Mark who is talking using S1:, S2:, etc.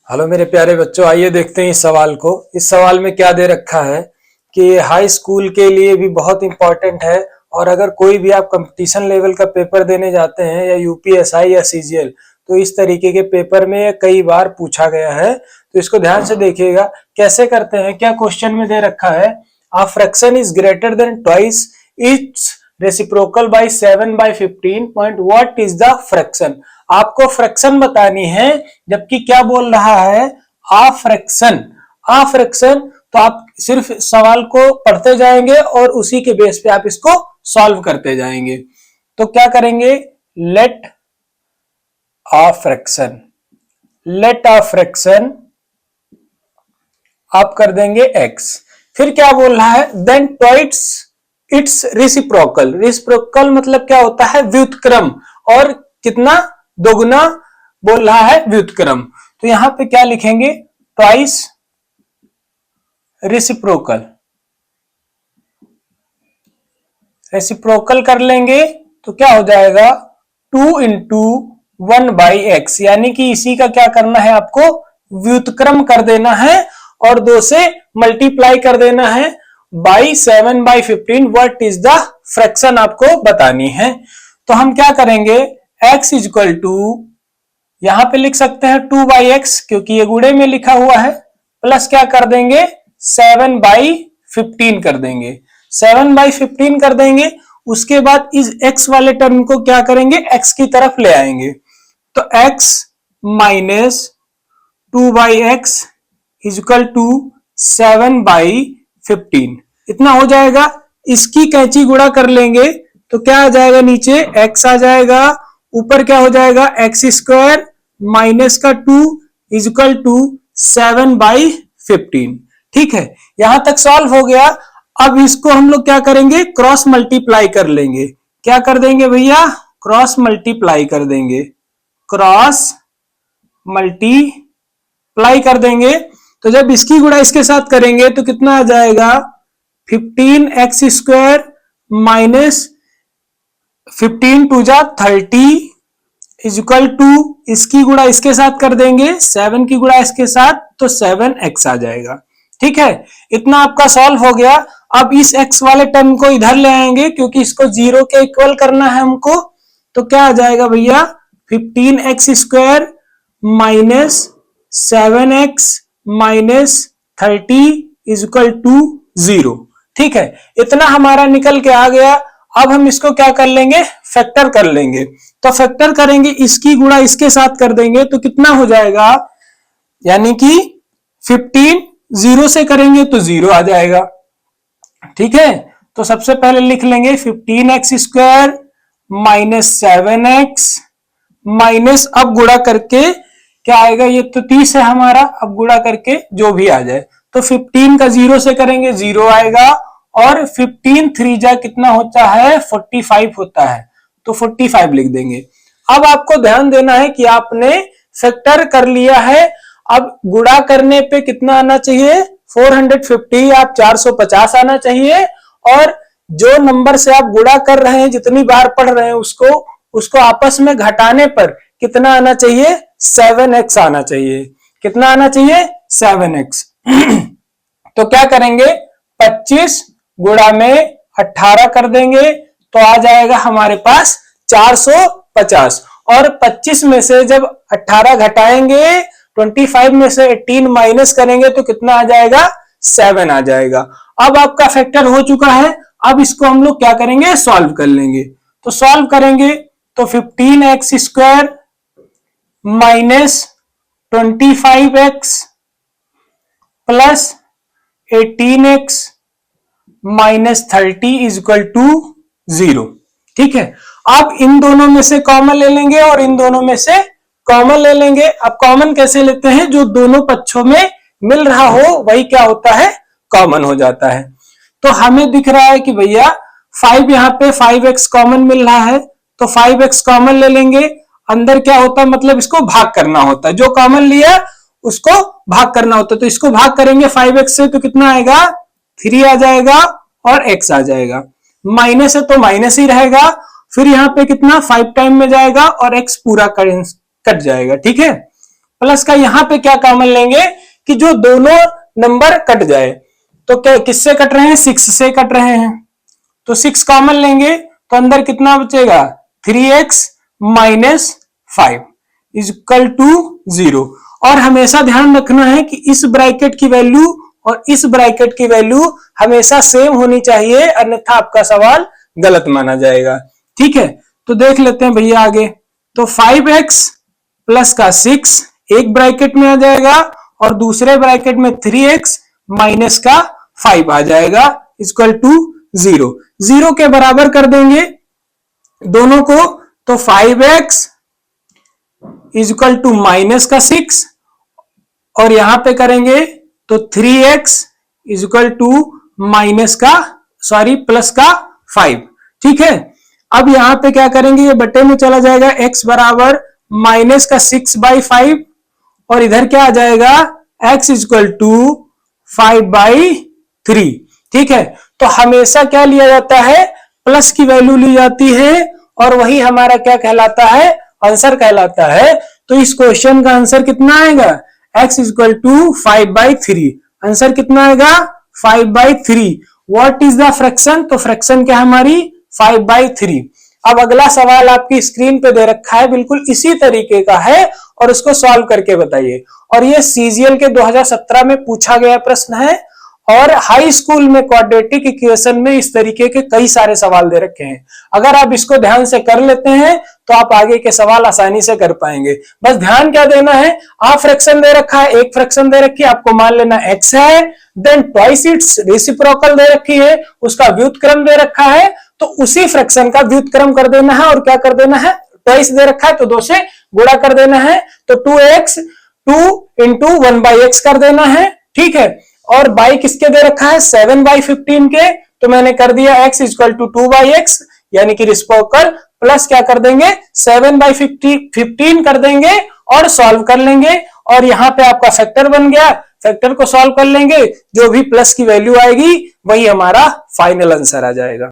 S1: Hello मेरे प्यारे बच्चों, आइए देखते हैं इस सवाल को। इस सवाल में क्या दे रखा है कि हाई स्कूल के लिए भी बहुत इंपॉर्टेंट है, और अगर कोई भी आप कंपटीशन लेवल का पेपर देने जाते हैं या यूपीएसआई या सीजीएल, तो इस तरीके के पेपर में कई बार पूछा गया है। तो इसको ध्यान से देखिएगा कैसे करते हैं। क्या क्वेश्चन में दे रखा है, a fraction is greater than twice its reciprocal by 7/15 point, what is the fraction. आपको फ्रैक्शन बतानी है, जबकि क्या बोल रहा है, आ फ्रैक्शन। आ फ्रैक्शन तो आप सिर्फ सवाल को पढ़ते जाएंगे और उसी के बेस पे आप इसको सॉल्व करते जाएंगे। तो क्या करेंगे, लेट आ फ्रैक्शन, लेट आ फ्रैक्शन आप कर देंगे x। फिर क्या बोल रहा है, then twice its reciprocal. Reciprocal मतलब क्या होता है, व्युत्क्रम, और कितना, दोगुना बोल रहा है व्युत्क्रम। तो यहां पे क्या लिखेंगे, ट्वाइस रेसिप्रोकल। रेसिप्रोकल कर लेंगे तो क्या हो जाएगा, 2 इंटू 1/x, यानी कि इसी का क्या करना है, आपको व्युत्क्रम कर देना है और 2 से मल्टीप्लाई कर देना है by 7/15। What is the fraction आपको बतानी है। तो हम क्या करेंगे, x इक्वल टू, यहां पे लिख सकते हैं 2/x क्योंकि ये गुणे में लिखा हुआ है, प्लस क्या कर देंगे 7/15 कर देंगे, 7/15 कर देंगे। उसके बाद इस x वाले टर्म को क्या करेंगे, x की तरफ ले आएंगे। तो x minus 2/x equal to 7/15 इतना हो जाएगा। इसकी कैंची गुणा कर लेंगे तो क्या आ जाएगा, नीचे x आ जाएगा, ऊपर क्या हो जाएगा, एक्स स्क्वायर माइनस का 2 इक्वल टू 7/15। ठीक है, यहां तक सॉल्व हो गया। अब इसको हम लोग क्या करेंगे, क्रॉस मल्टीप्लाई कर लेंगे। क्या कर देंगे भैया, क्रॉस मल्टीप्लाई कर देंगे, क्रॉस मल्टीप्लाई कर देंगे। तो जब इसकी गुणा इसके साथ करेंगे तो कितना आ जाएगा, 15x स्क्वायर माइनस 15 टू जा 30 इक्वल टू, इसकी गुणा इसके साथ कर देंगे, 7 की गुणा इसके साथ, तो 7x आ जाएगा। ठीक है, इतना आपका सॉल्व हो गया। अब इस x वाले टर्म को इधर ले आएंगे क्योंकि इसको 0 के इक्वल करना है हमको। तो क्या आ जाएगा भैया, 15x square minus 7x minus 30 equal to 0। ठीक है, इतना हमारा निकल के आ गया। अब हम इसको क्या कर लेंगे, फैक्टर कर लेंगे। तो फैक्टर करेंगे, इसकी गुणा इसके साथ कर देंगे तो कितना हो जाएगा, यानी कि 15 0 से करेंगे तो 0 आ जाएगा। ठीक है, तो सबसे पहले लिख लेंगे 15x square minus 7x minus, अब गुणा करके क्या आएगा, ये तो 30 है हमारा, अब गुणा करके जो भी आ जाए। तो 15 का 0 से करेंगे 0 आएगा, और 15 3 जा कितना होता है, 45 होता है, तो 45 लिख देंगे। अब आपको ध्यान देना है कि आपने फैक्टर कर लिया है। अब गुणा करने पे कितना आना चाहिए, 450 या 450 आना चाहिए, और जो नंबर से आप गुणा कर रहे हैं, जितनी बार पढ़ रहे हैं उसको आपस में घटाने पर कितना आना चाहिए, 7x आना चाहिए। कितना आना चाहिए, 7x। तो क्या करेंगे, 25 गुणा में 18 कर देंगे तो आ जाएगा हमारे पास 450। और 25 में से जब 18 घटाएंगे, 25 में से 18 माइनस करेंगे तो कितना आ जाएगा, 7 आ जाएगा। अब आपका फैक्टर हो चुका है। अब इसको हम लोग क्या करेंगे, सॉल्व कर लेंगे। तो सॉल्व करेंगे तो 15x square minus 25x plus 18x minus 30 equal to 0। ठीक है, अब इन दोनों में से कॉमन ले लेंगे और इन दोनों में से कॉमन ले लेंगे। अब कॉमन कैसे लेते हैं, जो दोनों पक्षों में मिल रहा हो वही क्या होता है, कॉमन हो जाता है। तो हमें दिख रहा है कि भैया 5, यहाँ पे 5x कॉमन मिल रहा है, तो 5x कॉमन ले लेंगे। अंदर क्या होता है, मतलब इसको भाग करना होता है, जो कॉमन लिया उसको भाग करना होता है। तो इसको भाग करेंगे 5x से तो कितना आएगा, 3 आ जाएगा और x आ जाएगा। माइनस है तो माइनस ही रहेगा, फिर यहाँ पे कितना 5 टाइम में जाएगा और x पूरा कट जाएगा। ठीक है, प्लस का यहां पे क्या कॉमन लेंगे कि जो दोनों नंबर कट जाए, तो क्या किससे कट रहे हैं, 6 से कट रहे हैं, तो 6 कॉमन लेंगे तो अंदर कितना बचेगा 3x minus 5 is equal to 0। और हमेशा ध्यान रखना है कि इस ब्रैकेट की वैल्यू और इस ब्रैकेट की वैल्यू हमेशा सेम होनी चाहिए, अन्यथा आपका सवाल गलत माना जाएगा। ठीक है, तो देख लेते हैं भैया आगे। तो 5x प्लस का 6 एक ब्रैकेट में आ जाएगा और दूसरे ब्रैकेट में 3x माइनस का 5 आ जाएगा इक्वल टू 0। 0 के बराबर कर देंगे दोनों को, तो 5x is equal to minus का 6 और यहां पे करेंगे तो 3x is equal to minus का प्लस का 5। ठीक है, अब यहां पे क्या करेंगे, ये बटे में चला जाएगा, x बराबर माइनस का 6/5 और इधर क्या आ जाएगा x इज इक्वल टू 5/3। ठीक है, तो हमेशा क्या लिया जाता है, प्लस की वैल्यू ली जाती है और वही हमारा क्या कहलाता है, आंसर कहलाता है। तो इस क्वेश्चन का आंसर कितना आएगा, x is equal to 5/3। Answer कितना आएगा 5/3। व्हाट इज द फ्रैक्शन, तो फ्रैक्शन क्या हमारी 5/3। अब अगला सवाल आपकी स्क्रीन पे दे रखा है, बिल्कुल इसी तरीके का है और उसको सॉल्व करके बताइए। और ये सीजीएल के 2017 में पूछा गया प्रश्न है और हाई स्कूल में क्वाड्रेटिक इक्वेशन में इस तरीके के कई सारे सवाल दे रखे हैं। अगर आप इसको ध्यान से कर लेते हैं तो आप आगे के सवाल आसानी से कर पाएंगे। बस ध्यान क्या देना है, आप फ्रैक्शन दे रखा है, एक फ्रैक्शन दे रखी है, आपको मान लेना x है, देन ट्वाइस इट्स रेसिप्रोकल दे रखी है, उसका व्युत्क्रम दे रखा है, तो उसी फ्रैक्शन का व्युत्क्रम कर देना है और क्या कर देना है, ट्वाइस दे रखा है तो 2 से गुणा कर देना है, तो 2x 2 इंटू 1/x कर देना है। ठीक है, और बाई किसके दे रखा है 7/15 के, तो मैंने कर दिया x इक्वल टू 2/x यानी कि रेसिप्रोकल प्लस क्या कर देंगे 7/15 कर देंगे और सॉल्व कर लेंगे और यहां पे आपका फैक्टर बन गया। फैक्टर को सॉल्व कर लेंगे, जो भी प्लस की वैल्यू आएगी वही हमारा फाइनल आंसर आ जाएगा।